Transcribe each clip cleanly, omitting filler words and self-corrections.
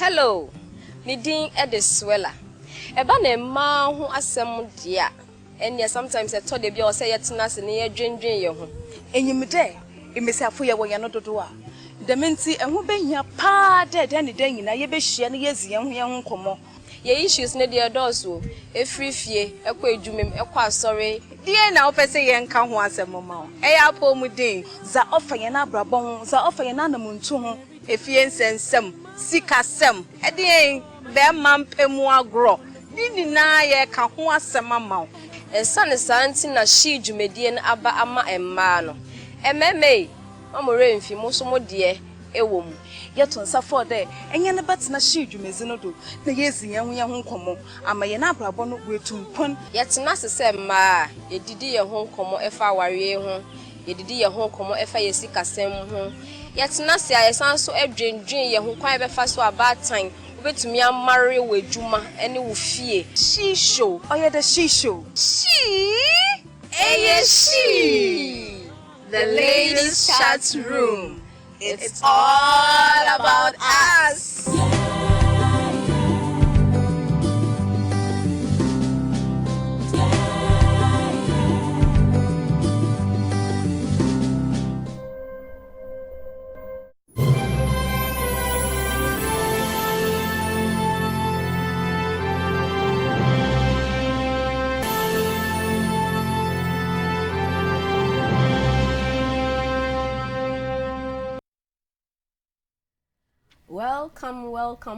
Hello, Nidin Ediswella. Eba ne ma ho asem dia. And sometimes I told you say yet nas near drin ye ho. Enyimde, emesiafo ye wo ye no dodo a. Dementi ehwo behia pa dead any day na ye behia ne yezie ho ye ho komo. Ye issues ne de dozo. Efri fie, ekwa edwumem, ekwa asore. Die na wo pese ye nka ho asem ma o. Eya po mu din, za ofa ye na abrabon ho, za ofa ye na namuntu ho. Efie nsensem, sikasem. Edien be mampemu agro. Ni na ye ka ho asem ma o. Esane santi na shi dwumedie na aba ama emma no. Ememe, amore mfi mo so mo de ewo mu. Yeton safo de enye ne betena shi dwumezi no do na yezi ye ho nkomo ama ye na abrabon no wetumpon yetena sese ma yedidi ye ho nkomo efa aware ho yedidi ye ho nkomo efa yesikasem ho yetena se ayesan so adwendwen ye ho kwan befa so abatan obetumi amare w'edwuma ene wo fie she show oye the she show she the ladies chat room. It's all about us.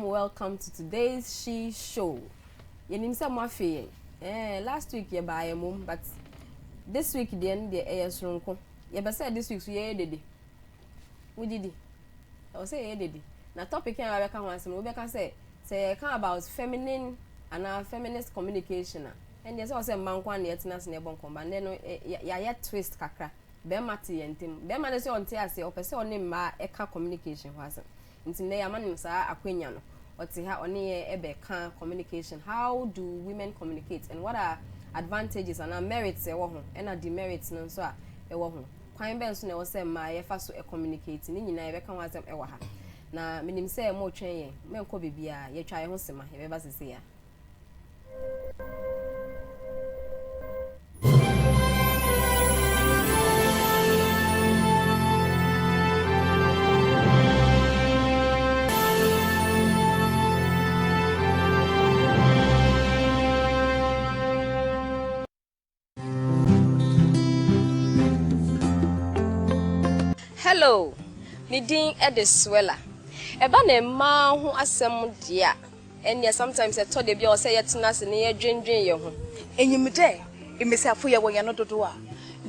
Welcome to today's She Show. Yenim se mo afi last week ye ba mum, but this week the end the sonko. Ye be say this week so ye dede. Wo didi. I say ye dede. Na topic can we ka ho asem, we can say can about feminine and feminist communication. And yes say man kwa na yetina se ne bon komba. Then ya twist kakra. Be mate yentem. Be man say on te ase, o pese on ma e ka communication ho asem. Nti ne ya manim sa akwenya no oti ha oni ebe kan communication. How do women communicate and what are advantages and merits e wo ho and demerits no so a e wo ho kwan ben so na wo say ma ye fa so e communicate ni nyina e be kan wazem e wo ha na minim say mo twen ye menko bibia ye twa ye ho sema ye be ba sese ya. Hello, Nidin Ediswella. Eba ne ma ho asem dia. And sometimes I told you say yetena se ne dwendwen ye ho. Enyimde, emesiafo ye wo ye no dodo a.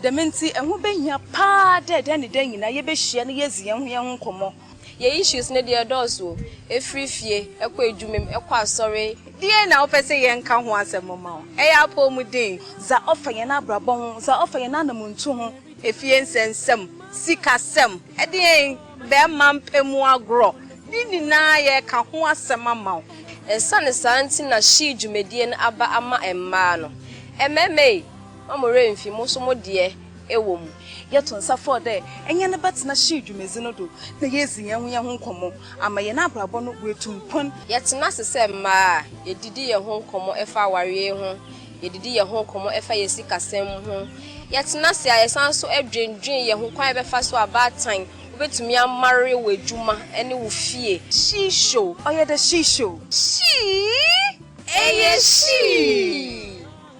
Dementi ehwo behia pa dead any day na ye behia ne yezie ho ye ho komo. Ye issues ne de dozo. Efri fie, ekwa edwumem, ekwa asore. Die na wo pese ye nka ho asem ma o. Eya po mu din, za ofa ye na abrabon ho, za ofa ye na namuntu ho. Efie nsensem, sikasem. Edien be mampemu agro. Ni na ye ka ho asem ma o. Esane santi na shi dwumedie na aba ama emma no. Ememe, amore mfi mo so mo de ewo mu. Yeton safo de enye ne betena shi dwumezi no do na yezi ye ho nkomo ama ye na abrabon no wetumpon yetena sese ma yedidi ye ho nkomo efa aware ho yedidi ye ho nkomo efa yesikasem ho yetena se ayesan so adwendwen ye ho kwan befa so abatan obetumi amare w'edwuma ene wo fie she show oye the she show she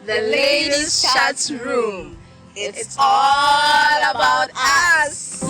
the ladies chat room. It's all about us.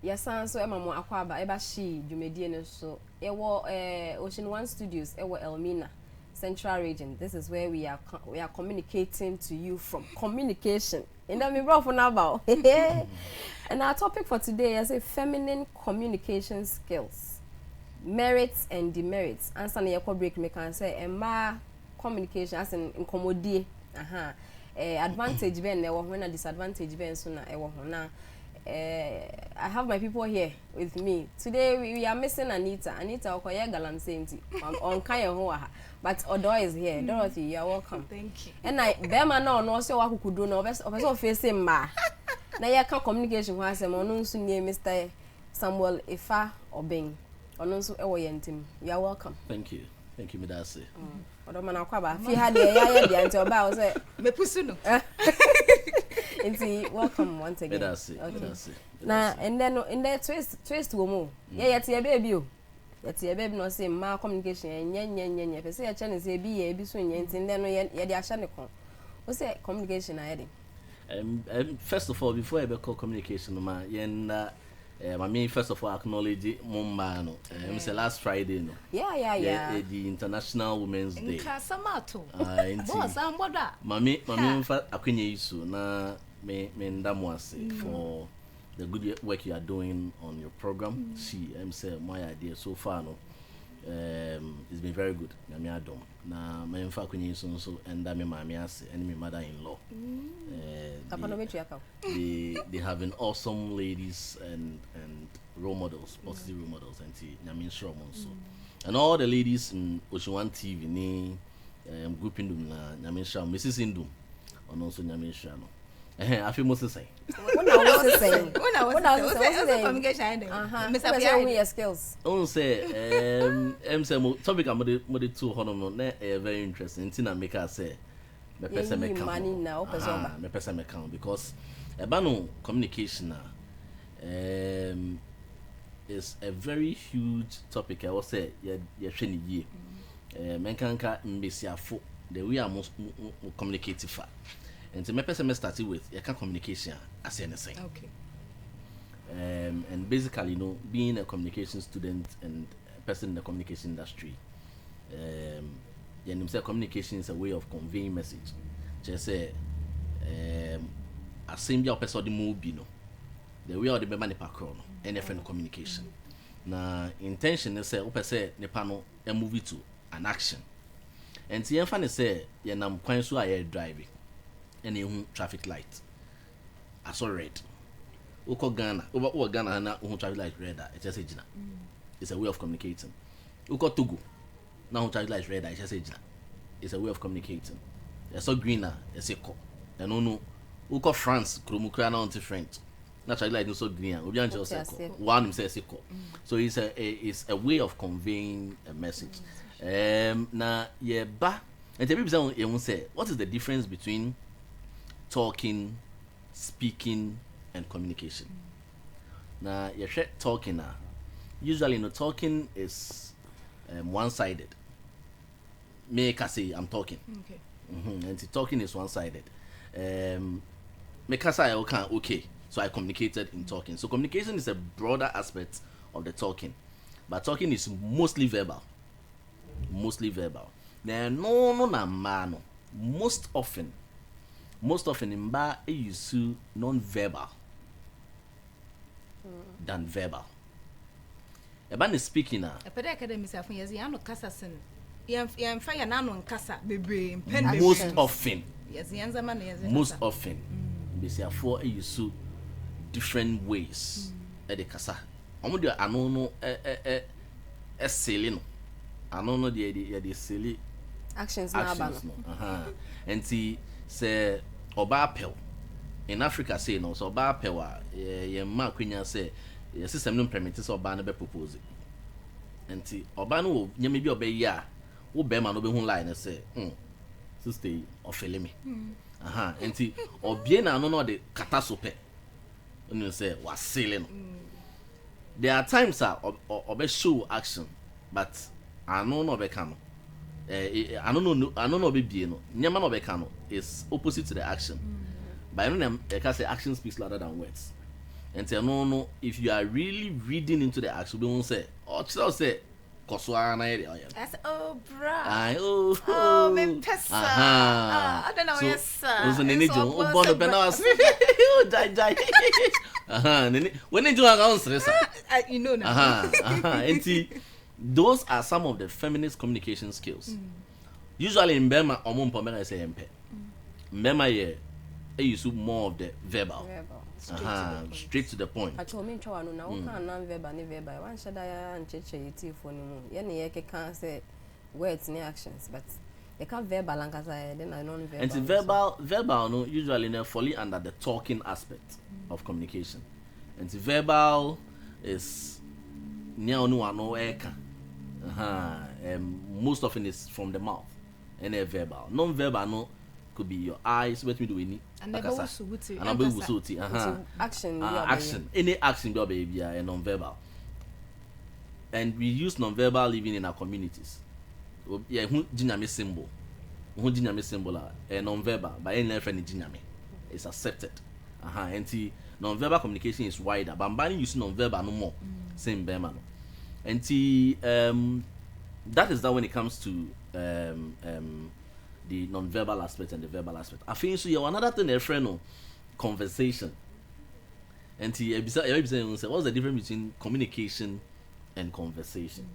Yasan so emamo akwaba eba shi dwumedie no so ewo Ocean One Studios ewo Elmina Central Region. This is where we are communicating to you from communication in the mirror for now. And our topic for today is feminine communication skills. merits and demerits. Answer na yekɔ break me can say emma communication as in nkomodie. Advantage ben na ɛwɔ ho na disadvantage ben so na ɛwɔ ho na I have my people here with me. Today we are missing Anita. Anita okoye galamsenti. On kan ho ha. But Odo is here. Dorothy, you are welcome. Thank you. And I bema na no so wakukudo no obeso face ma. Na ye ka communication ho asem ono nso nie Mr. Samuel Ifa Obeng. Ono nso ewo yentim. You are welcome. Thank you. Thank you, Midase. Odo mana kwa ba. Fi ha de ya de anti oba o say Me pusu no. Inti welcome once again. Midase. Okay. Na and then in there twist wo mo. Yeah yet ye baby o. Yet ye baby no say ma communication nye. Pe say ya chane say bi ye bi so nye nti then no ye de ahya ne kon. O say communication na ye de. First of all, before I call communication, first of all acknowledge Mumba no. Say last Friday no. Yeah. The International Women's Day. Nkasamato. Boss, amboda. Mami mfa akwenye isu na me ndamwase for the good work you are doing on your program. Say my idea so far no. It's been very good. Nyame adom. Na me mfa akwenye isu so enda me mami ase and me mother-in-law. They have been awesome ladies and role models, positive role models, and Nyame Shrom also. And all the ladies in Ocean One TV, ni group indum na Nyame Shrom, Mrs. Indum, and also Nyame Shrom. I feel most say. What I was saying. Communication. Mr. Pierre, your skills. On say, say topic I'm the two hono na very interesting. Tina make us say. Me person me count because no communication is a very huge topic. I will say ye hwe ni ye men kanka mbesiafo the way I must communicate fa and me person me started with ye can communication as anything. Okay. And basically, being a communication student and a person in the communication industry, communication is a way of conveying message. Just say, same your person the move, the way of the money background and different communication. Now, intention is say, ne panel a movie to an action. And the infant say, I'm quite sure I driving and a traffic light. I saw red. Oko Ghana, over Ghana, na traffic light red. It's just a it's a way of communicating. Oko Togo. Now traffic light red, I just say it's a way of communicating. It's so greener, it's a co. And no, Uko France, Krumukra now anti French. Not traffic light no so green. Obian just one says a co. So it's a way of conveying a message. Na yeah ba. And the people say, what is the difference between talking, speaking, and communication? Now you talking usually talking is one-sided. Make us say I'm talking. Okay. And the talking is one-sided. Make us say okay. So I communicated in talking. So communication is a broader aspect of the talking, but talking is mostly verbal. Mostly verbal. Now no man. Most often in ba use non-verbal than verbal. About speaking now. A academy say for years you kasa sen. Yam fire na no nkasa bebre most often. Yes, yanza man yes. Most often. They say for use different ways. E de kasa. Omo de ano no silly no. Ano no de silly actions na ba no. And see say oba pel in Africa say no so oba pel wa ye ma kwenya say your system no permit so oba na be propose enti oba no nyame bi oba yi a wo be ma no be hu line say sister ofele me enti obie na no de kata so pe you say wasile no there are times oba show action but ano no be kan I don't know be no nyama no be kan is opposite to the action. But I know I can say action speaks louder than words. And say no, if you are really reading into the action, we won't say, oh, child say, koswa na ere. That's bra. Me pesa. I don't know yes sir. So nene jo, o bono be na was. Oh, die. Nene, when you do an answer, you know now. Enti those are some of the feminist communication skills. Usually in Burma, I say MP. Burma, yeah, I use more of the verbal. Straight to the point. I told me to know now can non-verbal ni verbal. One should I and cheche iti for ni mo. Yani ye can say words ni actions, but you can't verbal and kasa then I non-verbal. And verbal no usually no fully under the talking aspect of communication. And the verbal is near no eka. Most often is from the mouth. And a verbal. Non-verbal no could be your eyes. What me do any? And action. Action. Any action, your baby, and non-verbal. And we use non-verbal even in our communities. Yeah, who dynamic symbol. Who dynamic symbol are non-verbal. By any level, dynamic. It's accepted. And the non-verbal communication is wider. But I'm banning using non-verbal no more. Same Burma. And the that is that when it comes to the non-verbal aspect and the verbal aspect. I think so. You have another thing, a friend, conversation. And what's the difference between communication and conversation?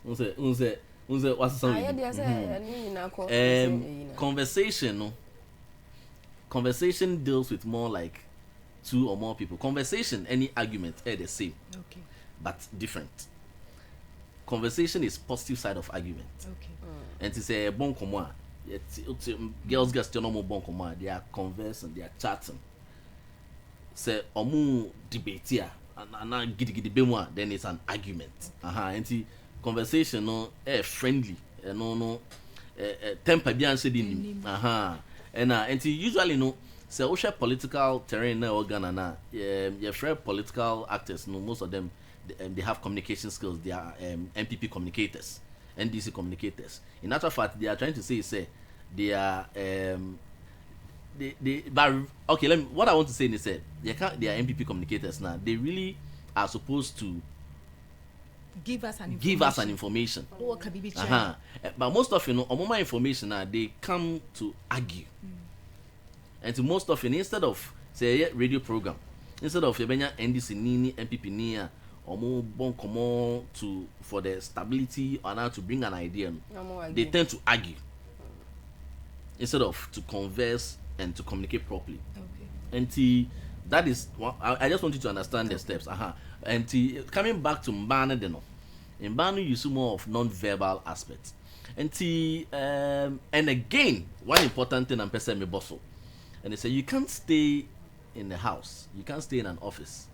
What's conversation? No. Conversation deals with more like two or more people. Conversation, any argument, are the same, but different. Conversation is positive side of argument. And to say bon comment. Girls get no more bon comment. They are conversing, they are chatting. Say omu debate here and gidi be more, then it's an argument. And the conversation no friendly. No temper bi answer din. And usually no say we share political terrain na organ na your political actors no most of them they have communication skills. They are MPP communicators, NDC communicators. In actual fact, they are trying to say they are but okay. What I want to say is that they are MPP communicators now. They really are supposed to give us an information. But most often, on my information now, they come to argue. And to most often, instead of say a radio program, instead of NDC nini MPP nia or more bon comment to for the stability or now to bring an idea, they tend to argue instead of to converse and to communicate properly. And that is I just want you to understand the steps. And coming back to Mbana deno, in Mbana you see more of non-verbal aspects. And again, one important thing I'm person me bosso. And they say you can't stay in the house, you can't stay in an office.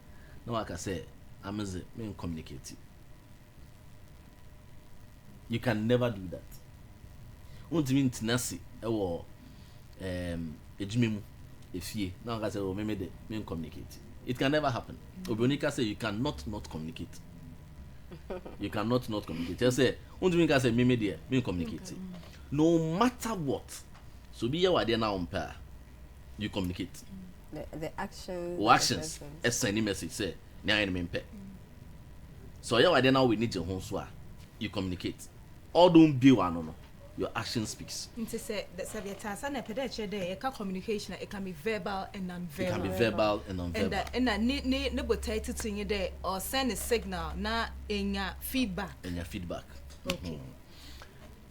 No, like I say, I'm communicate. You can never do that. Won't mean tenacity or if you now like I say, oh, maybe they communicate. It can never happen. Obonika say you cannot not communicate. You cannot not communicate. Just say, won't mean I say maybe they communicate. No matter what. So be your idea now on pair. You communicate. The actions. Or actions. Send message say, now I'm pay. So your idea now we need your home swar. You communicate. All don't be one no. Your action speaks. Into say that Saviata and a pedestrian day, a communication, it can be verbal and non-verbal. It can be verbal and non-verbal. And that need no potato to you there or send a signal now in your feedback. Okay.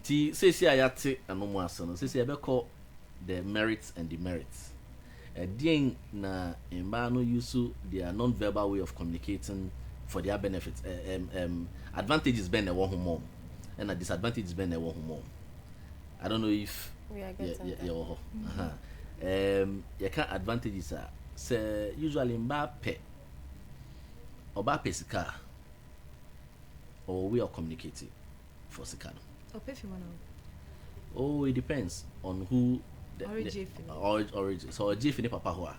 T say ayate and no more son. Say call the merits and demerits. Again na imbano use their non-verbal way of communicating for their benefits. Advantages been a one home and a disadvantages been a one home. I don't know if you can't advantages are say usually Mbappe or Mbappe sika or way of communicating for sika. Oh, it depends on who the origin. So Jeff in papa who are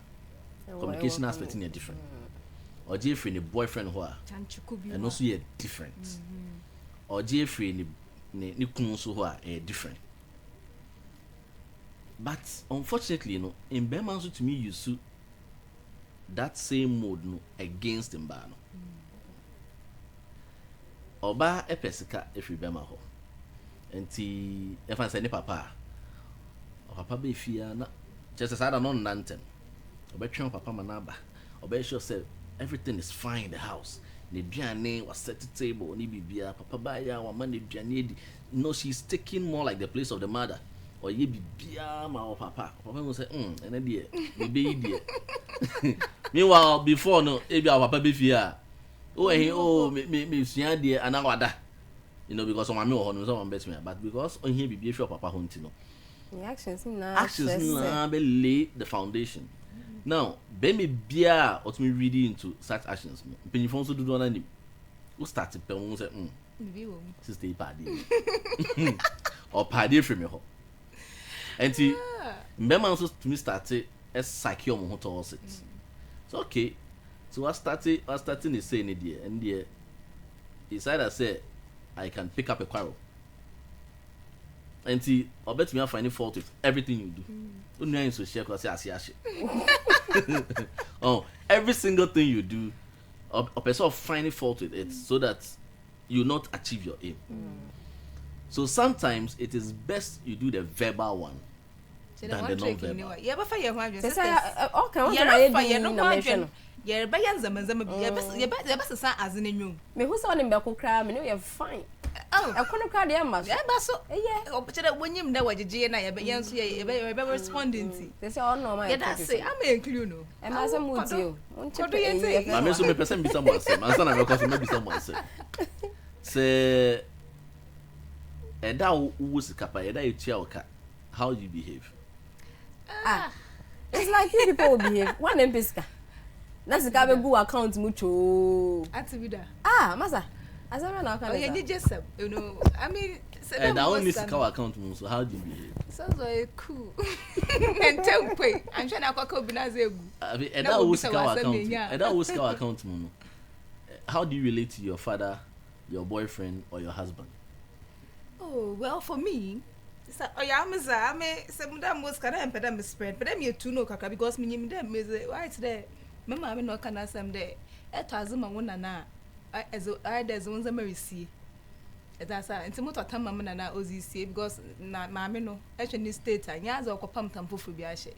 communication aspect in a different. Or Jeff in a boyfriend who are and also yet different. Or Jeff in the kunsu who are different. But unfortunately, in Burma, to me, you see that same mode against Mbano. Oba epesika if you Burma ho. Enti if I say ni papa, papa be fear na just as I don't know nantem. Oba train papa manaba. Oba sure say everything is fine in the house. ne duane was set the table ni bibia papa ba ya wa man ne duane di. No, she's taking more like the place of the mother. Or ye bibia ma papa will say and dear be dear. Meanwhile before no ebi our papa be fear. Me sia dear and awada. You know, because my me or no someone bet me, but because on here be sure papa hunting no. The actions be lay the foundation. Now, be bia or me reading into such actions. When you also do one and who started pe won say sister party. Or party from your home. And see, remember also to me started as secure mo towards it. So okay. So I starting to say in the and the decided say I can pick up a quarrel. And see, I bet me I find fault with everything you do. Only in social because I oh, every single thing you do, a person finding fault with it so that you not achieve your aim. So sometimes it is best you do the verbal one than the non-verbal. Yeah, but for your wife, okay, yeah, but yeah, best as in you. Me who saw him back cry, me know you're fine. Oh, I couldn't cry the mass. Yeah, but so, yeah, but when you know what you and I, but yes, you're responding. They say, oh no, my that's it. I'm a clue, no. And I am with you. I'm so person be someone say, my son, I'm because maybe someone say, and that was a kappa, and I tell how you behave. It's like you people will behave. One empiska. That's the Gabu account mucho. Masa. As I know, you just, you know, I mean, and I only see our account, so how do you behave? Sounds like cool. And tell me, I'm trying to call Binaze. And that was our account. And that was our account. How do you relate to your father, your boyfriend, or your husband? Oh, well, for me, I mean, some damn was kind of impediment spread, but then you two know, Kaka, because me, them is right there. Mamma, I'm not can some day. At Azuma, one and as I there's ones a Mary see. That's a intimate time, Mamma and I Ozzy because not mammy no, actually state and yas or pump tampo for Biashe.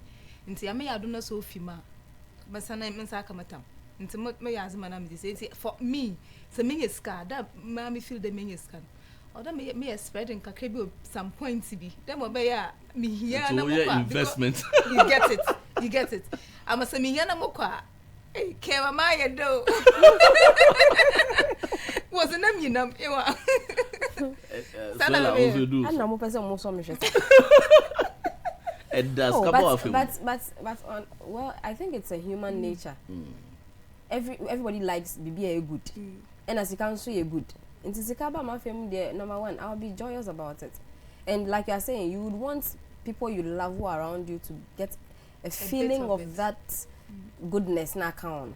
Into I may I do not so fima, but some name is Akamatam. Intimate may as man, for me, the mini scar that mammy feel the mini scan. Or that may spreading Kakebi some point to be. Then what may me here investment. You get it. I must say me yana moka. Hey, Keva Maya do. Wasn't them you know? I know person most of me. It does but on well, I think it's a human nature. Everybody likes BBA good. And as you can see a good. In Tisikaba, my family, number one, I'll be joyous about it. And like you're saying, you would want people you love who are around you to get a feeling of that goodness na count.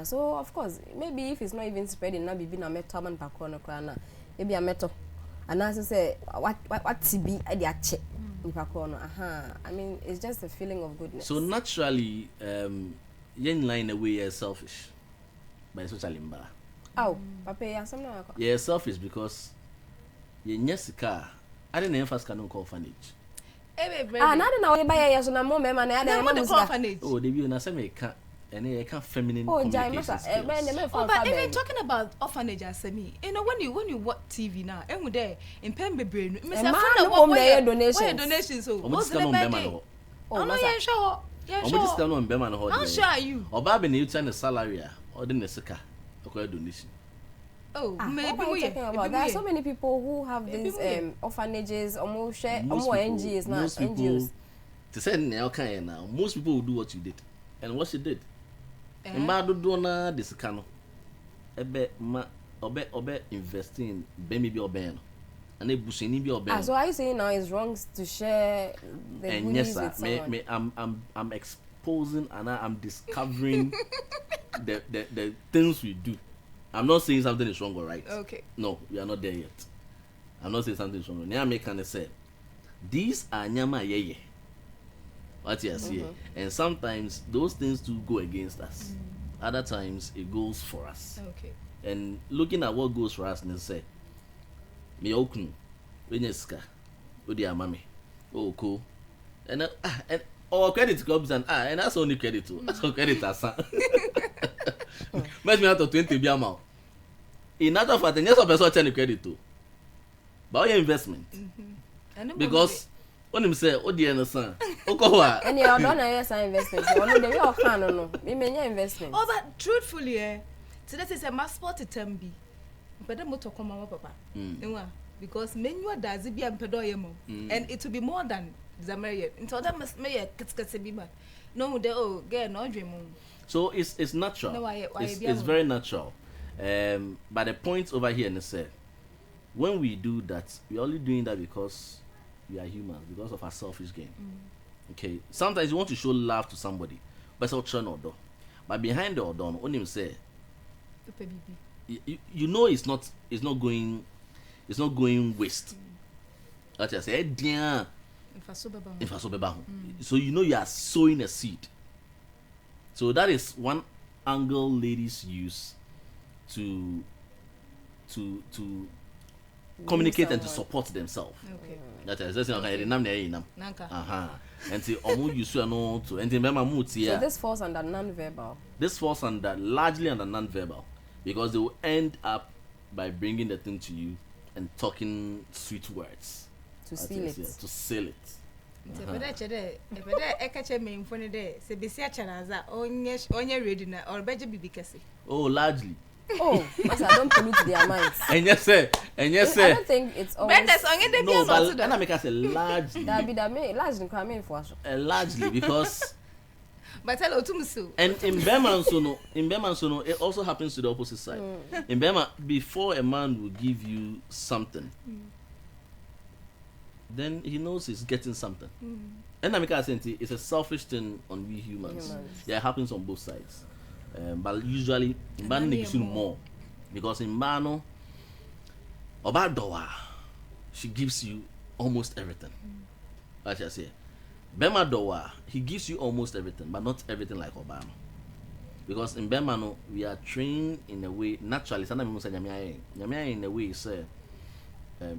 So of course, maybe if it's not even spreading, now be a metal man pakono krana, maybe a metal. And as I say, what TB I check pakono. I mean, it's just a feeling of goodness. So naturally, yen line away you're selfish, by social imba. Oh, Papa, yeah, selfish because you Jessica. I didn't emphasize can call orphanage. I don't know buy a son more man. I don't orphanage. Oh, they be na say me can and I can feminine. But even talking about orphanage as me, you know when you watch TV now, and we there in pen be brain. Me say what donations so. What's the number? Oh no, yeah sure. Yeah sure. What's the number man hold? How sure are you? Or baby need to salary or the nesika. Donation. Oh, maybe there are so many people who have these orphanages, almost share, more NGOs now. NGOs. To say now, most people will do what you did, and what you did. And Mado Dona this cano. Obe investing, maybe or ben, and they bushing be or ben. So are you saying now it's wrong to share the and yes, with someone? I'm exposing and I'm discovering the things we do. I'm not saying something is wrong or right. Okay. No, we are not there yet. I'm not saying something is wrong. Nyame can say, these are nyama yeye. What you see, and sometimes those things do go against us. Other times it goes for us. Okay. And looking at what goes for us, and say, me okunu, wenyeska, odi amame, oh cool, and credit comes and that's only credit too. That's all credit as. Match me out of 20 be amount. in other fact, and yes, of person turn the credit to. But your investment. Because when him say, "Oh dear, no son, okay, and you don't know yes investment. You know they all can no. We may investment. Oh, but truthfully, so that is a mass sport to be. But the motor come out, papa. Because menu does it be a pedoyamo, and it will be more than the married. Until that must make a kitskasibima. No, they oh, get no dream. So it's natural. No, it's very natural. But the point over here is say, when we do that, we're only doing that because we are humans, because of our selfish gain. Okay. Sometimes you want to show love to somebody, but it's not order. But behind the order, on him say, you know it's not going waste. That's just say, dear. So you know you are sowing a seed. So that is one angle ladies use to communicate and to support themselves. Okay. That is just okay. And say omu use no to and remember mood here. So this falls under non-verbal. This falls largely under non-verbal because they will end up by bringing the thing to you and talking sweet words to seal it. To seal it. Oh, largely. Oh, because I don't pollute their minds. And yes, sir. I don't think it's always. No, but I make us a largely. Largely coming for us. Largely because. But hello to Musu. And in Berman, it also happens to the opposite side. In Berman, before a man will give you something, then he knows he's getting something. And I make us say it's a selfish thing on we humans. Yeah, it happens on both sides. But usually, in Bano gives you more because in Bano, Obadowa, she gives you almost everything. As I say, Bema Dowa, he gives you almost everything, but not everything like Obama. Because in Bemano, we are trained in a way naturally. Sometimes we say Nyamia in a way say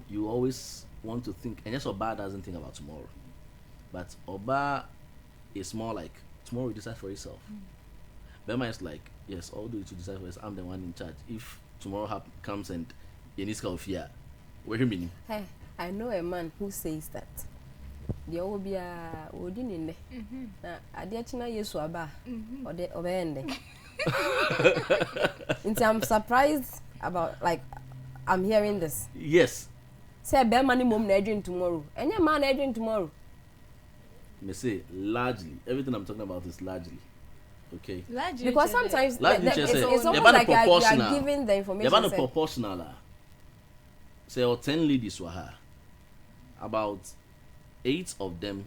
you always want to think, and yes, Oba doesn't think about tomorrow, but Oba is more like tomorrow you decide for yourself. Bema is like, yes, although you decide for yourself, I'm the one in charge. If tomorrow comes and you need to fear, what do you mean? Hey, I know a man who says that. The will be a wooden in there. I did not use Waba or the Obende. I'm surprised about, like, I'm hearing this. Yes. Say, bear money mom edging tomorrow. And your man edging tomorrow. Me say, largely. Everything I'm talking about is largely. Okay. Largely. Because sometimes it's almost like you are giving the information. They're not proportional. Say, or 10 ladies were her. About 8 of them,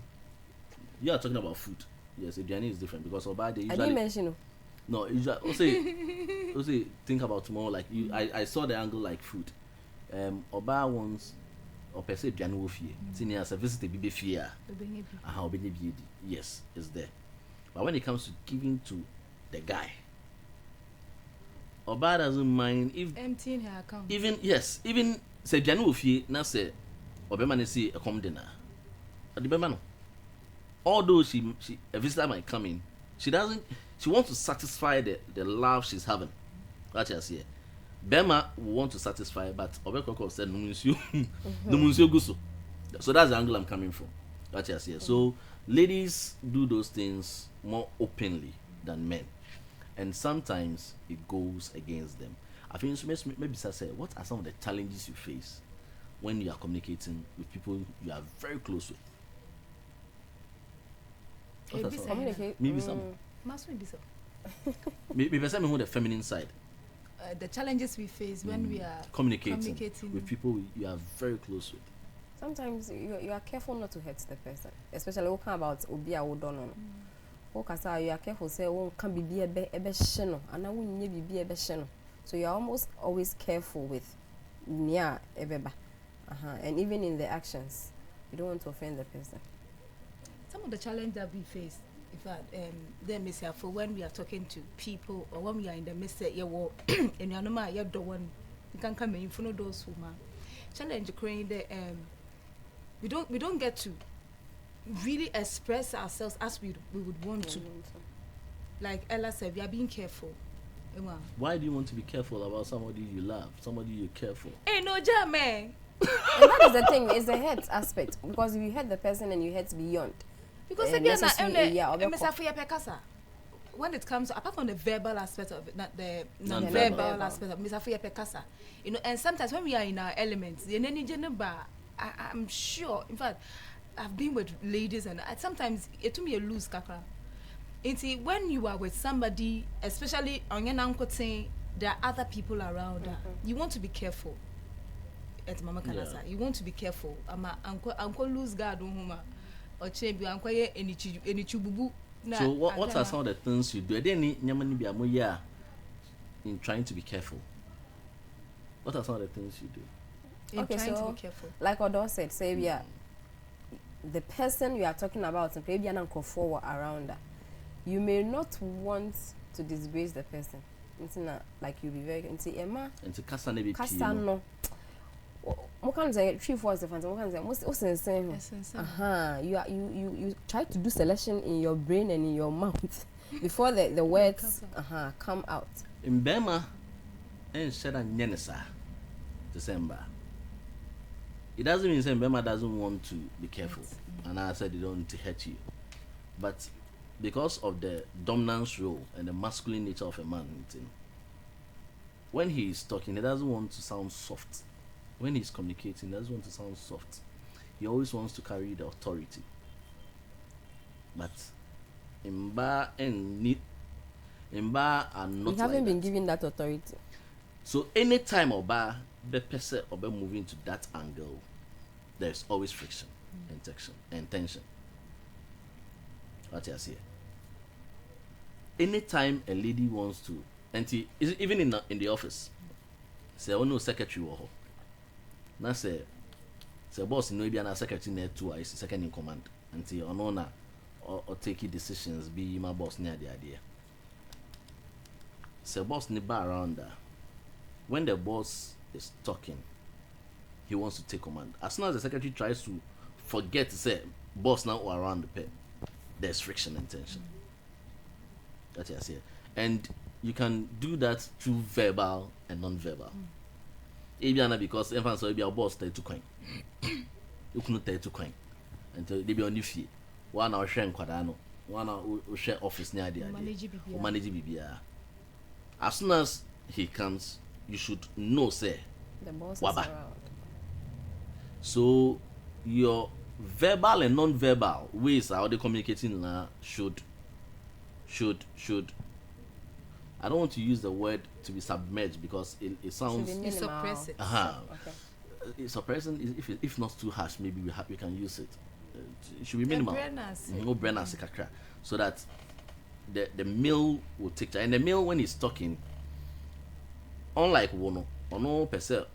you are talking about food. Yes, Adriani is different because Oba they usually. I didn't mention. No, usually. Also, think about tomorrow. Like you, I saw the angle like food. Oba wants, or per se Adriani will fear. Senior as a visitor, be fear. Yes, it's there. But when it comes to giving to the guy, Oba doesn't mind if emptying her account. Even say Adriani will fear. Now say, Oba man say a come dinner. Although she a visitor might come in, she wants to satisfy the love she's having. That's just here. Bema will want to satisfy, but Obekoko said no munsio guso. So that's the angle I'm coming from. That's just here. So ladies do those things more openly than men, and sometimes it goes against them. I think maybe say, what are some of the challenges you face when you are communicating with people you are very close with? Maybe some. Maybe some on the feminine side. The challenges we face when we are communicating with people you are very close with. Sometimes you are careful not to hurt the person, especially talking about Obia Odono. You are careful say can be a sheno, and I wouldn't be a sheno. So you are almost always careful with near ebeba. And even in the actions, you don't want to offend the person. Some of the challenges that we face, in fact, them is for when we are talking to people or when we are in the midst of your work, and you know, you're the one you can come in front of those who challenge creating the we don't get to really express ourselves as we would want to. Like Ella said, we are being careful. Why do you want to be careful about somebody you love, somebody you care for? Hey, no, Jamie. And that is the thing, it's the hurt aspect. Because if you hurt the person and you hurt beyond. Because again, when it comes to, apart from the verbal aspect of it, not the non-verbal aspect of it, you know, and sometimes when we are in our elements, I'm sure, in fact, I've been with ladies and sometimes it to me a loose kakra. When you are with somebody, especially on your uncle saying there are other people around, you want to be careful. At Mama Kanasa, you want to be careful. Uncle lose guard on home or change uncle any chububu. So what are some of the things you do? In trying to be careful. What are some of the things you do? Okay, trying so to be careful. Like Odo said, say we are the person you are talking about, and maybe an uncle forward around that. You may not want to disgrace the person. It's not like you'll be very Emma. And to Kasa nebi no. What can say 3-4 seconds? What can say? What's insane? You try to do selection in your brain and in your mouth before the words come out. In Bema, and said and Yenesa, December. It doesn't mean saying Bema doesn't want to be careful, and I said they don't want to hurt you, but because of the dominance role and the masculine nature of a man, when he is talking, he doesn't want to sound soft. When he's communicating, he doesn't want to sound soft. He always wants to carry the authority. But Imba are not. We haven't been given that authority. So anytime Oba the person Oba moving to that angle, there's always friction and tension. What you see? Anytime a lady wants to, and even in the office, say oh no secretary or na say boss no be an secretary net too is second in command until on or take decisions be my boss near the idea. Say boss ni bar around there. When the boss is talking, he wants to take command. As soon as the secretary tries to forget to say boss now or around the pen, there's friction and tension. That's what I say. And you can do that through verbal and non-verbal. Ebiana because everyone saw your boss tell to coin. You couldn't tell to coin until they be on your feet. 1 hour share kwadano, 1 hour share office near the idea. Manage BBA. As soon as he comes, you should know say the boss Waba. is around. So your verbal and non-verbal ways how they communicating now should I don't want to use the word to be submerged because it sounds It's suppressive. Okay. It's suppressing if not too harsh, maybe we can use it. It should be minimal. No brenners kakra. So that the male will take charge. And the male when he's talking, unlike ono per se,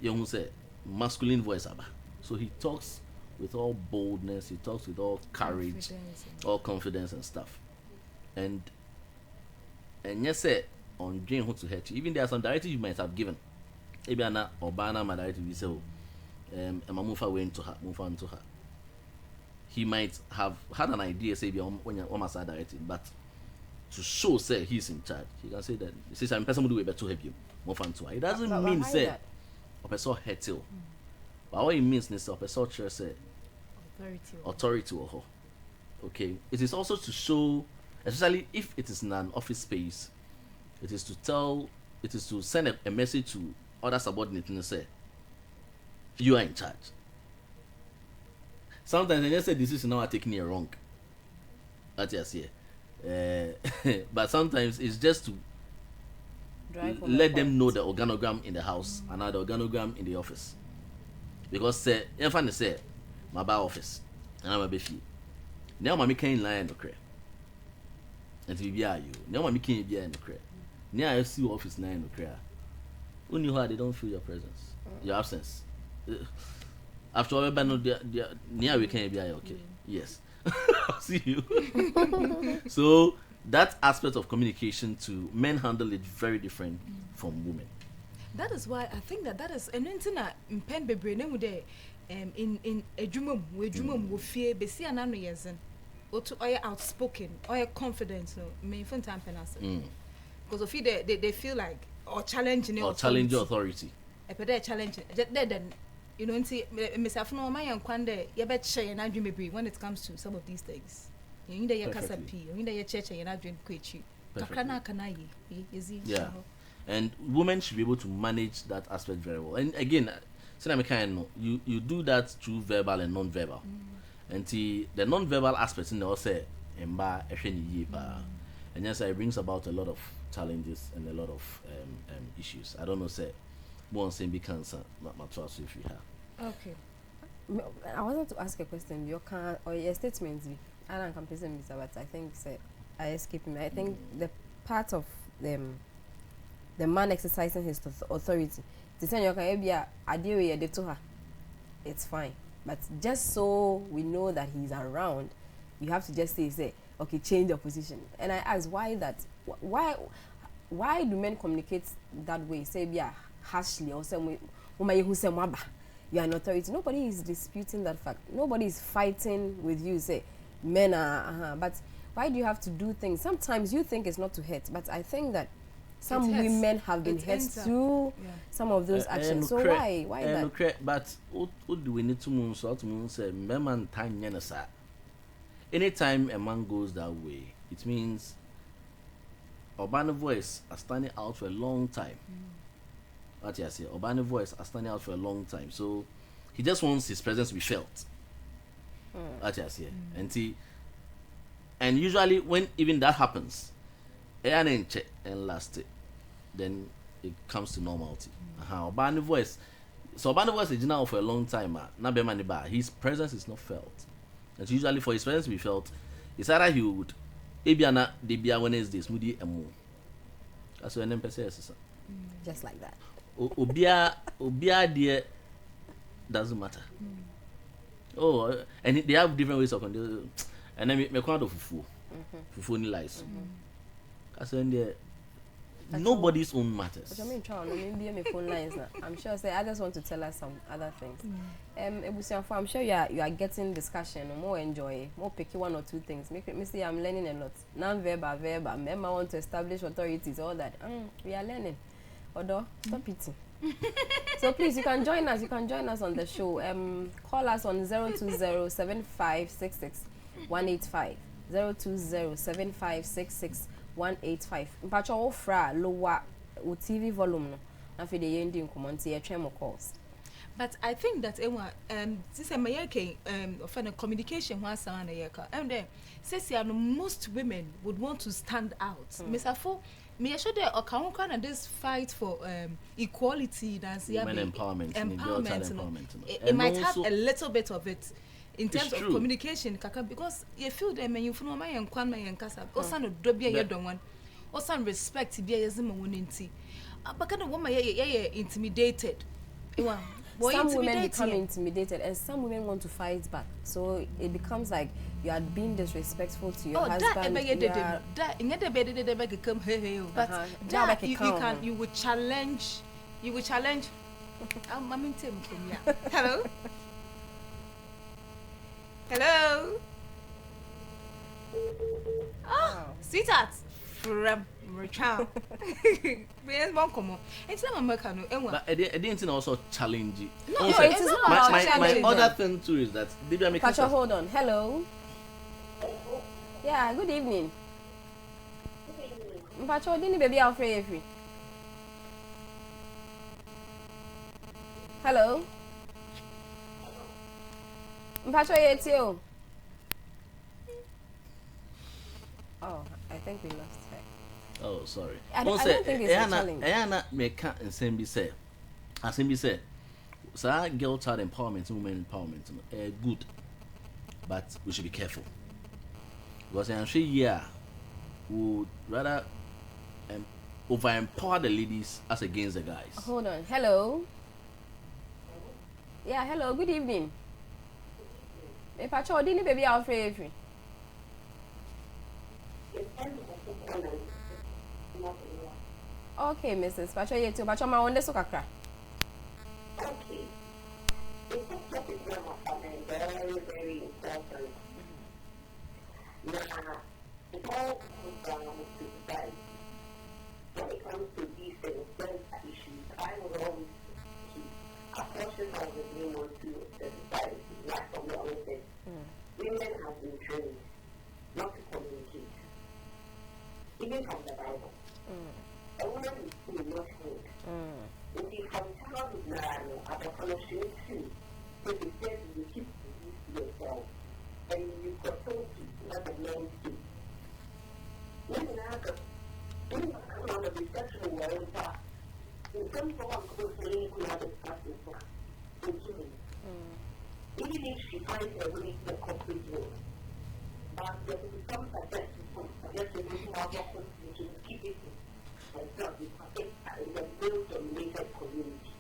you say masculine voice aba. So he talks with all boldness, he talks with all courage, all confidence and stuff. And yes, on Jane who to hurt you. Even there are some directives you might have given. Maybe Anna or Bana my directive you say, move away into her, move on to her. He might have had an idea, say, when you're almost directing, but to show, say, he's in charge, he can say that, he says, I'm person will do it to help you, move on to her. It doesn't mean, say, a person hurt you. But what it means is, a person church say, authority or her. Okay? It is also to show, especially if it is in an office space, it is to send a message to other subordinates and say, you are in charge. Sometimes they just say this is now taking you wrong. That's just here. But sometimes it's just to let them know the organogram in the house and the organogram in the office. Because say, if I say, my bar office, and I'm a beefy. Now my can't lie in the crate. And to be you. Now my can't be in the crate. Now I see office 9 in the crate. When you they don't feel your presence, your absence. After all, near we can't be okay. Yes. I'll see you. So that aspect of communication to men handle it very different from women. That is why I think that is an internet in pen bebre name de in a jumum we fear be see anano yezen or to outspoken or confident no me fun time penasa. because of it they feel like or challenging or challenge your authority. Challenge then you know myself no my kwande you bet share na dream be when it comes to some of these things. You need your kasapi, you need your church and na dream kwechi. Kakana kana yi. Yeah. And women should be able to manage that aspect very well. And again, you do that through verbal and non-verbal. And the non-verbal aspects in the also and yes, it brings about a lot of challenges and a lot of issues. I don't know, say one saying be cancer, not my trust if you have. Okay. I wanted to ask a question. Your or your statements, I don't compare them, but I think say I escape me. I think the part of them, the man exercising his authority. To say you can be a deal to her, it's fine. But just so we know that he's around, you have to just say, okay, change your position. And I ask why that? Why do men communicate that way? Say, yeah, harshly or some way. You are an authority. Nobody is disputing that fact. Nobody is fighting with you. Say, men are, but why do you have to do things? Sometimes you think it's not to hurt, but I think that some women have been hurt through some of those actions. So why that? But what do we need to move? So to move say, man time anytime a man goes that way, it means Urbana voice are standing out for a long time. What I say, Urbana voice are standing out for a long time. So he just wants his presence to be felt. What I say, and usually when even that happens, and last it, then it comes to normality. Urbana voice. So Urbana voice is now for a long time. His presence is not felt. And usually for his presence to be felt, it's either he would Ebiana Debia Wednesdays, Moody and Moon. That's what an says. Just like that. Obia dear doesn't matter. Oh, and they have different ways of conducting. And then me quite of fufu ni lies. That's when they nobody's own matters. I mean, maybe my phone lines now. I'm sure. Say, I just want to tell us some other things. I'm sure you are getting discussion, more enjoy, more picky one or two things. Make me see I'm learning a lot. Non-verbal, verbal. Remember, I want to establish authorities, all that. We are learning. Although, stop eating. So please, you can join us. You can join us on the show. Call us on 020-7566-185. 020-7566-185. Mpacho ofra lower TV volume no. Na fe de yendi nkomonti e twem calls. But I think that this is my of communication once and a year. And then says most women would want to stand out. Mr. Fo, me sure that kind of this fight for equality that's women empowerment. It might have a little bit of it. In terms of communication, kaka, because you feel them and you feel my and kwan my and kasa, or son of dobia you don't want, or some respect to be a zima winning. But kind of woman intimidated. Some women become intimidated, and some women want to fight back. So it becomes like you are being disrespectful to your husband. But you would challenge. Hello. Hello. Oh, sweetheart from Richard. Where's one come on? It's not American. But I didn't also challenge it. No, it is not my other thing too is that did I make Pacho, hold on. Hello. Yeah, good evening. Pacho, didn't baby Alfred free? Hello. Pacho, it's you. Oh, I think we lost her. Oh, sorry. I don't think it's a challenge. Ayana make and same be said. As him be said, so girl child empowerment, women empowerment, good, but we should be careful because I'm sure would rather over empower the ladies as against the guys. Hold on. Hello. Yeah, hello. Good evening. If I told you, baby, I'll free. Okay, Mrs. Pacho, you too. Pacho, my one day so kakra. Okay. This topic is very, very important. Now, it all comes down to price. since I was being on to the society, like from the other thing, women have been trained not to communicate, even from the Bible. A woman is still not trained. Indeed, from childhood, at the fellowship too, so it says you keep yourself and you control to let the men speak. Even after, even on the reception where in fact, in some form of saying we have a practice for even if she finds a way to the corporate world, but there will be some suggestions to keep it myself in the male-dominated community.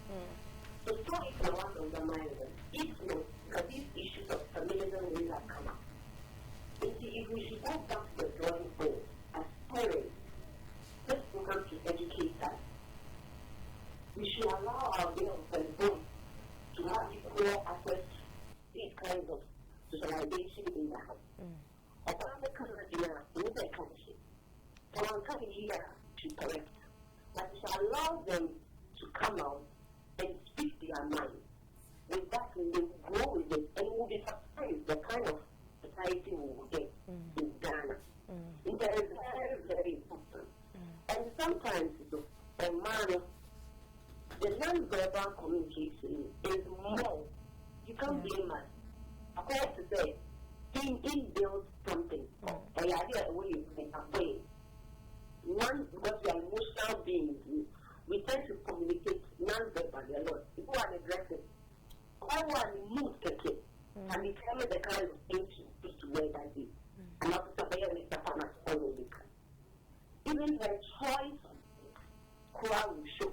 So sorry for one of the mind if not, because these issues of feminism will have come up. If we should go back to the drawing board as parents, this program to educate us. We should allow our girls and boys to have equal access to these kinds of socialization in the house. Upon the country, in the country, for I'm coming here to correct, but we shall allow them to come out and speak their mind. With that, we will grow with it and we will be surprised the kind of society we will get in Ghana. It is very, very important. And sometimes, the non-verbal communication is more. You can't blame us. I have to say, he builds something. And the idea of we away. One, because we are emotional beings, we tend to communicate non-verbally a lot. People are aggressive. All one moves the kid and determine the kind of things you speak to where that is. And also, somebody even her choice will show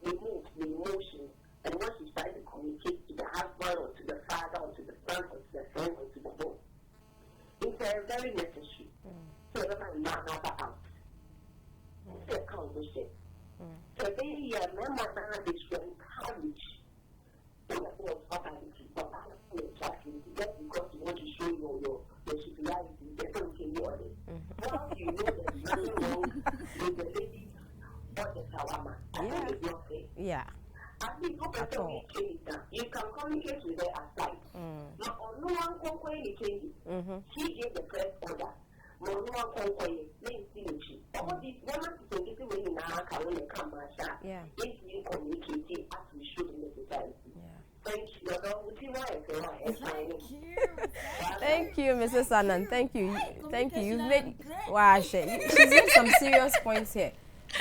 the mood, the emotions, and what she's trying to communicate to the husband or to the father or to the son or to the friend or to the boy. It's very necessary. So everyone not out. It's a conversation. So they remember that it's very courage. So that's what I'm talking just because you want to show your superiority, that's something you want it. Well, you know there's nothing wrong with the lady or the shawarma. Yeah. I think you can communicate with her aside. Now, no one can communicate. She gave the first order. No one can communicate. All these women to get away in our car when they come back. If you communicate as we should in the society. Thank you. Thank you, Mrs. Annan. Thank you. Thank you. You've made wow, she's made some serious points here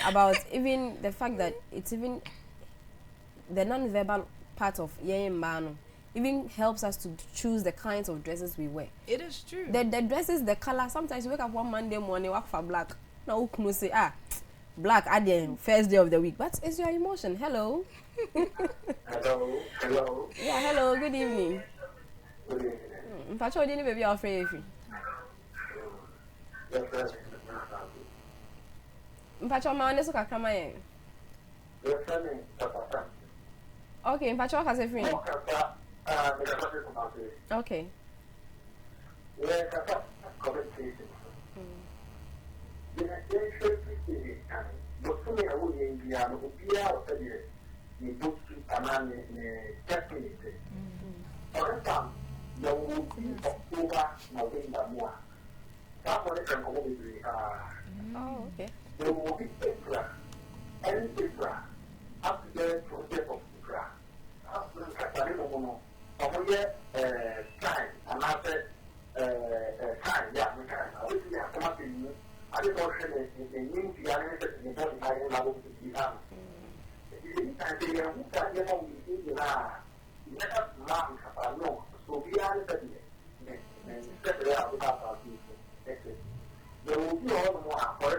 about even the fact that it's even the non-verbal part of Mano even helps us to choose the kinds of dresses we wear. It is true. The dresses, the color. Sometimes you wake up one Monday morning, walk for black. Now who can say black at the first day of the week? But it's your emotion. Hello. Hello. Yeah, hello. Good evening. Good evening. Mpacho didn't baby afraid if you. Mpacho ma wande so kakra ma yen. Okay, mpacho ka se free. Okay. Oh, okay. There will be Ibra and Ibra up to the project of Ibra. After time, and after time, yeah, we can. I wish we have come up in. I just want to say the new pianist in the body, I don't know what to be done. And they are who can get on with you. Let us learn about no. So we are the and set it out without our people. There will be all the more for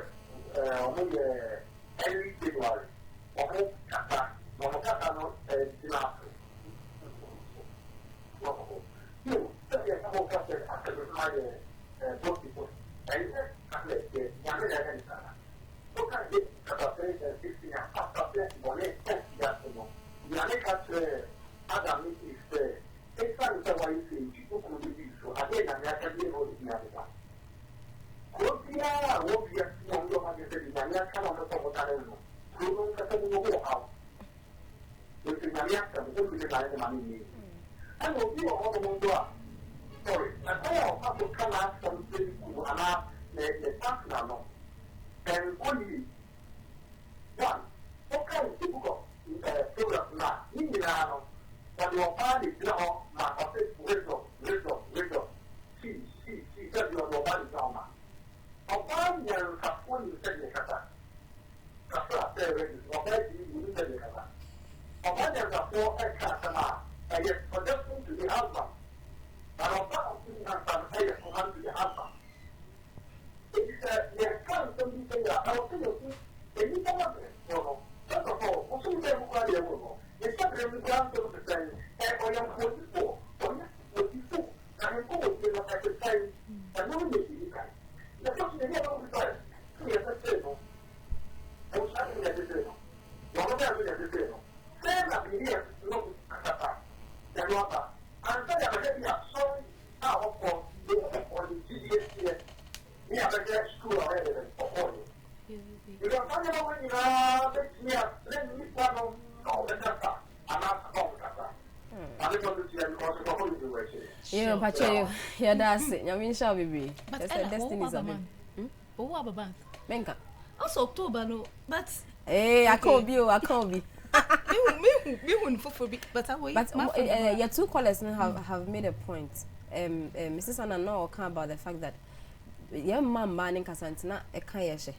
every February. Almost Kata, no, you, some of us after my book people, and the young and look at this about 16 after money, 10 years ago. The American Adam is it's fun to why you see people who do so. Again, I'm not going to be able to do that. Copia, obviously, on your magazine, I'm not going to talk about it. You don't have to go out. If you have to don't really like the money. And we'll be all the one door. Sorry, I have to come out from the partner. And only one. What kind of people program now? You know, but your party, you know, my office, wisdom. See, that you are your body now. Upon your one you said the kata. Kata, there is one that you said the kata. Upon there's a 4 kata, and yet for just to the husband. And on top of the husband, I have to hand to the husband. It's a something that I will tell you, and you cannot know. First of all, also you can quite a woman. It's not really ground to the same, and I am 44, and I'm going to look at the time, and no one is the time. The first thing I know is that we are the same. I was having a decision. One of them is a decision. Then I'll be here to look at that. And what? I'm saying I'm getting a song out for the GDS here. We have a great school already for all you. You don't talk about when you are let me follow all the data. I'm not all the data. I don't want to see because of the whole situation. Yeah, Pacho, yeah, that's it. I mean, shall be. But That's a destiny's of it. Oh, what about Menka. also October, no, but Hey, I can't be. me for big, but I wait. But your two callers have made a point. Mrs. Anna now come about the fact that young man in Kasantina a kayeshe.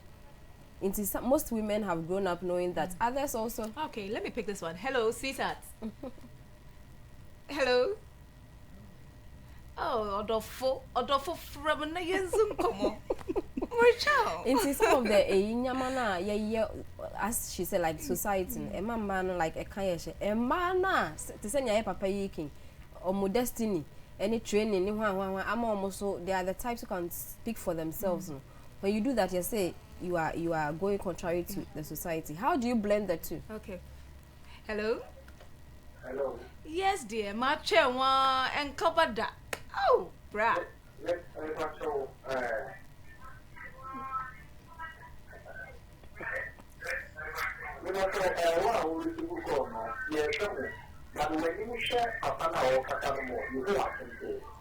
Most women have grown up knowing that others also. Okay, let me pick this one. Hello, sweetheart. Hello. Oh, Odofo from na yenzum komo. Into some of the yamana yeah, as she said, like society, a man like a kayeshe, a man to send your papa yiking or destiny, any training, I'm almost so they are the types who can speak for themselves. When you do that, you say you are going contrary to the society. How do you blend the two? Okay. Hello. Hello. Yes, dear. My chair and cover that. Oh, brah. Let's show.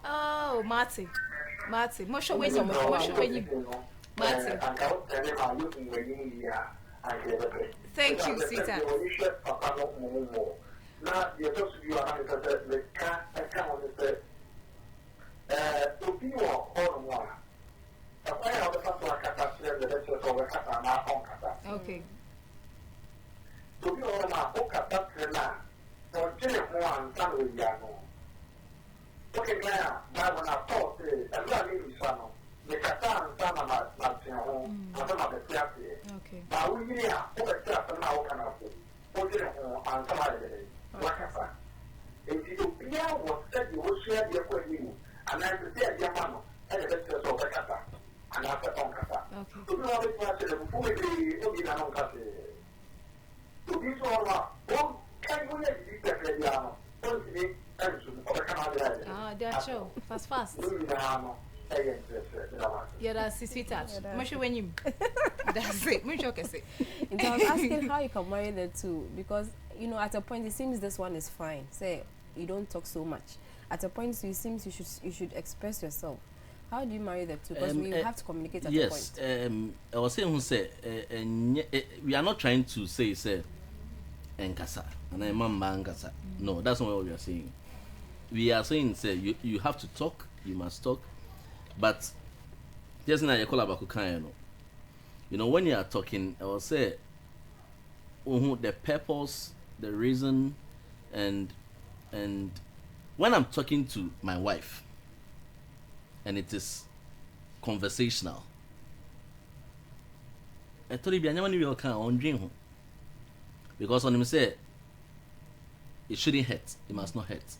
Oh, Marty. Mosho when you. Marty. Thank you, sweetheart. Now, you're supposed to be the car account is to be on one. The fire of the first the lectures over Catana on Cata. Okay. To be on my book at that trena, or Jenny one, San Luciano. Okay, now, when I thought, and that is son, the Catan, Sana, Martin, whatever the theatre. Okay. Now, we are over the now can I say, and somebody. Wakasa. Ethiopia was said you will share the equity, and I said, Yamano, and the lectures of Kata, and after Tonkata. Okay. To be all the question, who will be Obinanoka? To be so, can you let me get the Yano? Don't be tension or Canada. Ah, they're show. Fast. Yeah, that's sweetheart. Mosho when you. That's it. Mucho can say. I was asking how you can marry the two because at a point it seems this one is fine. Say you don't talk so much. At a point it seems you should express yourself. How do you marry the two? Because we have to communicate at a point. Yes. I was saying who say we are not trying to say enkasa and a mamba enkasa. No, that's not what we are saying. We are saying say you have to talk. You must talk. But just now you call about Kukayano. When you are talking, I will say the purpose, the reason, and when I'm talking to my wife, and it is conversational. I told you, I never knew you were on dream because on him say it shouldn't hurt, it must not hurt.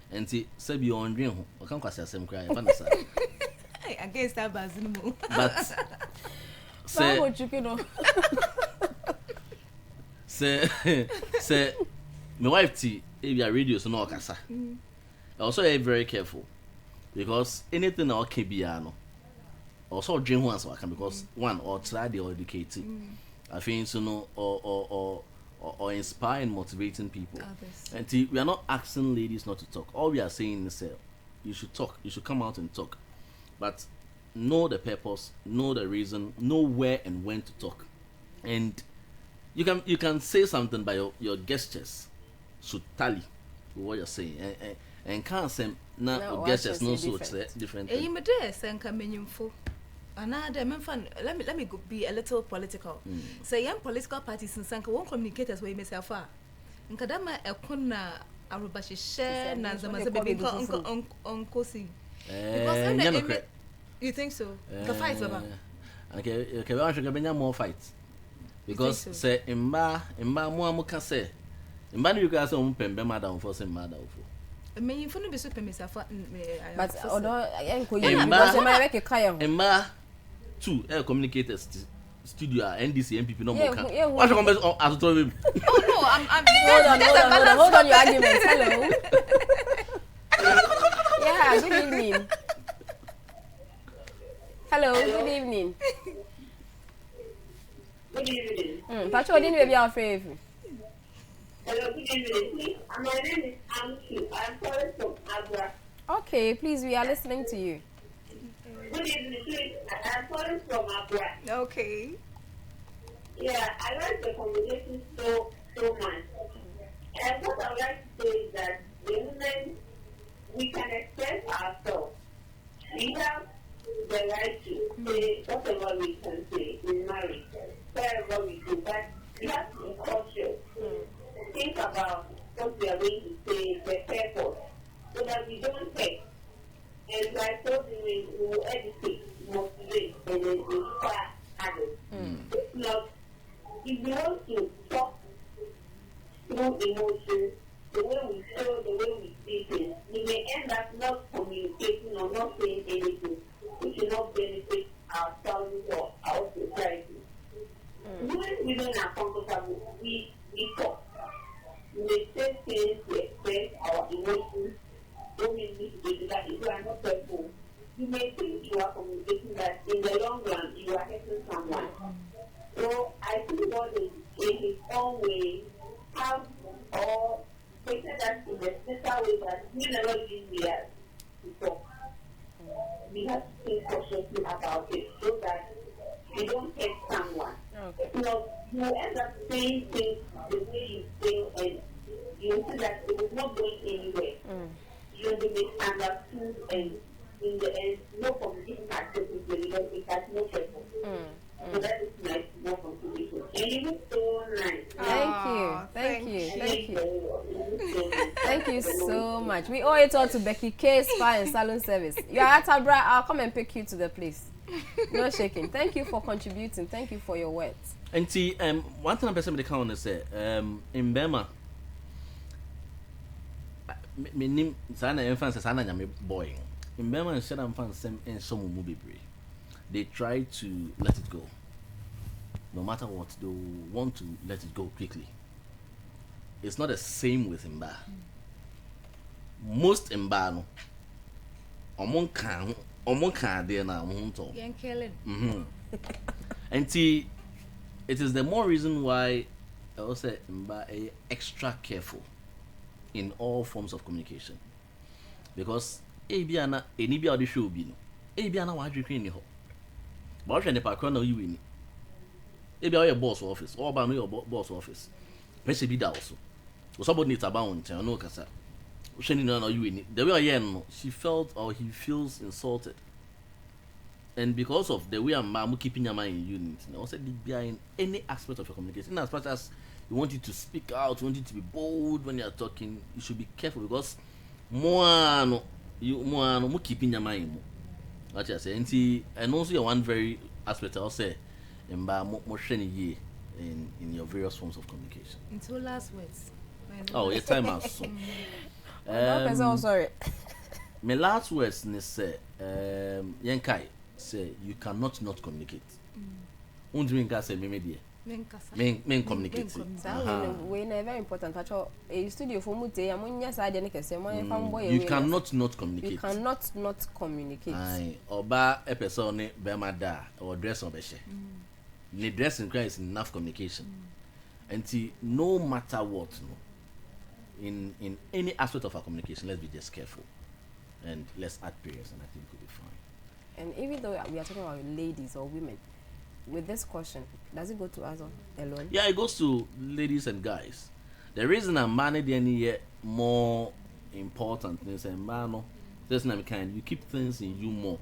And see, say be on dream. I can't quite say the same cry. Against that bazimo. But say my wife if you are radio so no kasa. Also very careful because anything that can be also dream once I can because one or try the educated. I think so no or or inspiring, motivating people. Others. And we are not asking ladies not to talk. All we are saying is you should talk. You should come out and talk, but know the purpose, know the reason, know where and when to talk, and you can say something by your gestures should tally with what you're saying, and can't say now gestures no so different. You may dare send meaningful. Another let me be a little political. Say young political parties in Sanka won't communicate as we may say far. In Kadama a kuna Arubashi share Nanzama baby uncle see. Because you think so? The fight over. Okay, I should get more fights. Because say imba muamuka say imba you guys on pembe madam for some madam for. I mean, you be super myself. But although I ain't going to Emma, two communicators studio NDC MPP no more. What you as told him? Oh no, I'm hold on your argument. Hello. Yeah, good evening. Hello, good evening. Good evening. Patrol didn't be our favorite. Hello, good evening. My name is Amki. I'm calling from Agra. Okay, please, we are listening to you. Good evening, please. I'm calling from Agra. okay. Yeah, I like the conversation so much. And what I would like to say is that the women, we can express ourselves. We have the right to say whatever we can say in marriage, wherever we do, but we have to be cautious. Think about what we are going to say, the purpose, so that we don't take. And like I told you, we will educate, motivate, and then inspire others. If not, if we want to talk through emotions, the way we feel, the way we see things, we may end up not communicating or not saying anything, which will not benefit ourselves or our society. When women are comfortable, we talk. We may say things to express our emotions. When we need to do that, if you are not careful, you may think you are communicating that in the long run you are hurting someone. So I think God is in his own way have or taken us in the special way that we never did realize to talk. We have to think cautiously about it so that you don't hurt someone. Okay. You end up saying things the way you feel, and you see that it is not going anywhere. You will be misunderstood, and in the end, no communication activity because it has no purpose. So that is my small contribution. And you look so nice. Thank you so much. We owe it all to Becky K Spa and Salon Service. You are at Abra. I'll come and pick you to the place. No shaking. Thank you for contributing. Thank you for your words. And see, one thing I'm person the count is say, in Bema, me name sana infants sana nyame boy. In Bema and Shadam fans and some movie break. They try to let it go. No matter what, they want to let it go quickly. It's not the same with Mba. Most Mba no. Omon can there now. And see, it is the more reason why I also Mba extra careful in all forms of communication. Because Ebiana, any be the show be no. Ebiana wa drinking ni ho. But when the background now you win. Maybe your boss office, or by your boss office. Pressure be that also. So somebody needs a bound, I know, Cassa. Shani no you win. The way I am, she felt or he feels insulted. And because of the way I'm keeping your mind in unit, I also did behind any aspect of your communication. As much as you want you to speak out, you want you to be bold when you're talking, you should be careful because more keeping your mind. What I say, and also your one very aspect I'll say more in your various forms of communication. Until last words. Oh, your time out soon. Sorry. My last words is say Yankai say you cannot not communicate. Undringa say me media. Men communicate. We very important. A studio for Mute, Amunya side and you cannot not communicate. You cannot not communicate. Aye, oba a person bema da or dress on the share. The dressing cry is enough communication. And no matter what, in any aspect of our communication, let's be just careful and let's add prayers, and I think we'll be fine. And even though we are talking about ladies or women, with this question, does it go to us alone? Yeah, it goes to ladies and guys. The reason I'm managing any more important is a man. There's no kind. You keep things in you more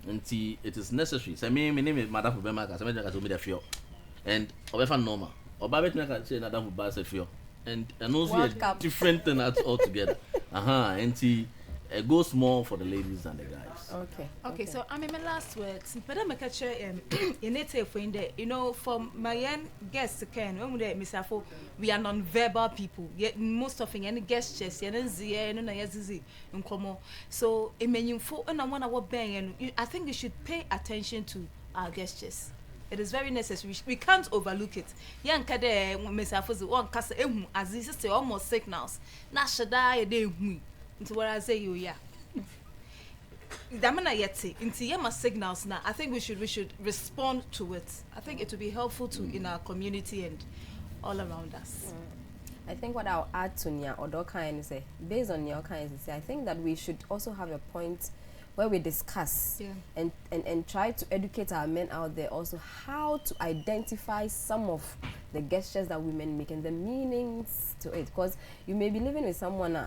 until it is necessary. So my name is Madam Fubema. I told me the fear, and over normal. Or Babette Naka say Madam Fubema say fear, and also a different thing altogether. And it goes more for the ladies than the guys. Okay. So I mean, my last words. But I'm a catcher. You need to find that. You know, from my young guests, when we are non-verbal people. Yet most of any gestures, so it means for and I want our bang, and I think we should pay attention to our gestures. It is very necessary. We can't overlook it. Young kade, Mr. One cast as this is almost signals. Nashada, they into what I say you Damana yeti into yema signals now. I think we should respond to it. I think it will be helpful to in our community and all around us. I think what I'll add to Nya Odoka and say, based on your kind, I think that we should also have a point where we discuss and try to educate our men out there also how to identify some of the gestures that women make and the meanings to it. Because you may be living with someone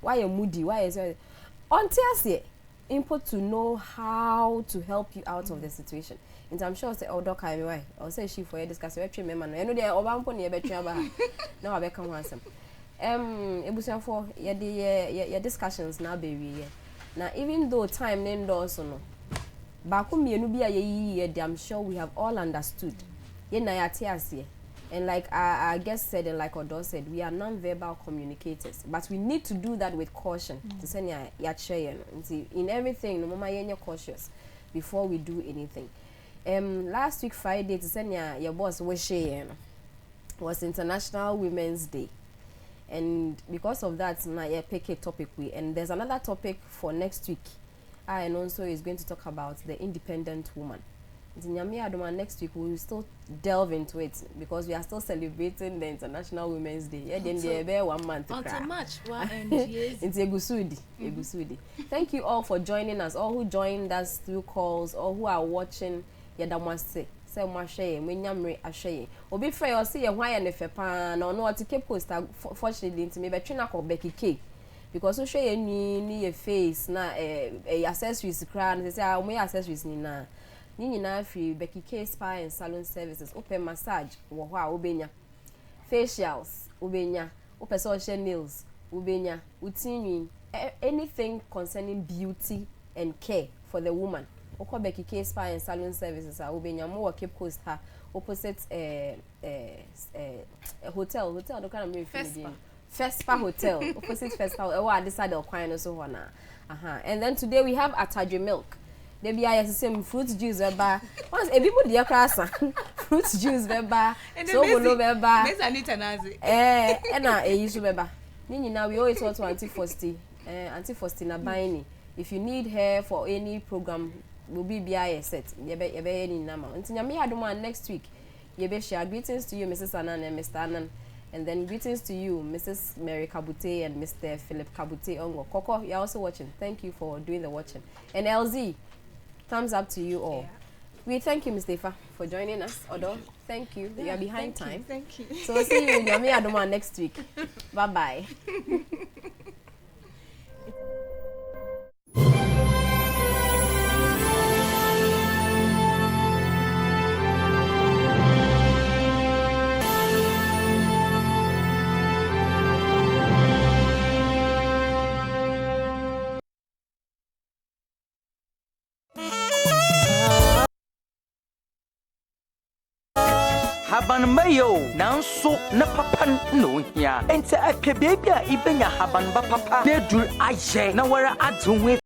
why you're moody, why is it until input to know how to help you out of the situation. And I'm sure say doc I why or say she for discuss we treat me man. You know there oba mpo ne be twa ba. Now I be kan hansem. Ebusian for your discussions now be now even though time n'endorse no. Ba ko mienu bi aye I'm sure we have all understood. Ye na ya tiase. And like I guess said and like Odo said, we are non-verbal communicators, but we need to do that with caution. To say in everything, no mama you're cautious before we do anything. Last week Friday, to say your boss was International Women's Day, and because of that, I pick a topic and there's another topic for next week. And also is going to talk about the independent woman. Next week we will still delve into it because we are still celebrating the International Women's Day. Yeah, then there 1 month. Until March, it's Egusudi. Thank you all for joining us. All who joined us through calls, or who are watching. Yadamase. Say mwashe, mwenyamre ashe. Obi frey or see why and if pan or no to Cape Coast. Fortunately, into me, but Trina called Becky K. Because we show you ni face na accessories crown. They say I may accessories ni na. Nini na free Becky K Spa and Salon Services. Open massage, waha ubenya. Facials, ubenya. Open social nails, ubenya. Utini. Anything concerning beauty and care for the woman. Oko Becky K Spa and Salon Services. Ubenya mo Cape Coast ha opposite hotel. Hotel do kind of Fespa Hotel. Opposite Fespa. Oh, I decided to acquire so one. And then today we have Atadri Milk. There be the same fruit juice beba. Once everybody dear class fruit juice beba. So we no beba. Miss Anita Nazi. Na issue beba. Nini now we always want to Auntie Fosti na buying. If you need hair for any program, will be BIS set. Yebe any number. Until me had one next week. Yebe share greetings to you, Mrs. Anan and Mr. Anan. And then greetings to you, Mrs. Mary Kabute and Mr. Philip Kabute Ongo. Coco, you're also watching. Thank you for doing the watching. And LZ. Thumbs up to you all. Yeah. We thank you, Ms. Defa, for joining us. Odo, thank you. You are behind time. Thank you. So see you in Yami Adoma next week. Bye-bye. Haban mayo nanso na papa no hia ente akwe bebia ibenya haban ba papa na dur aye na wara adunwe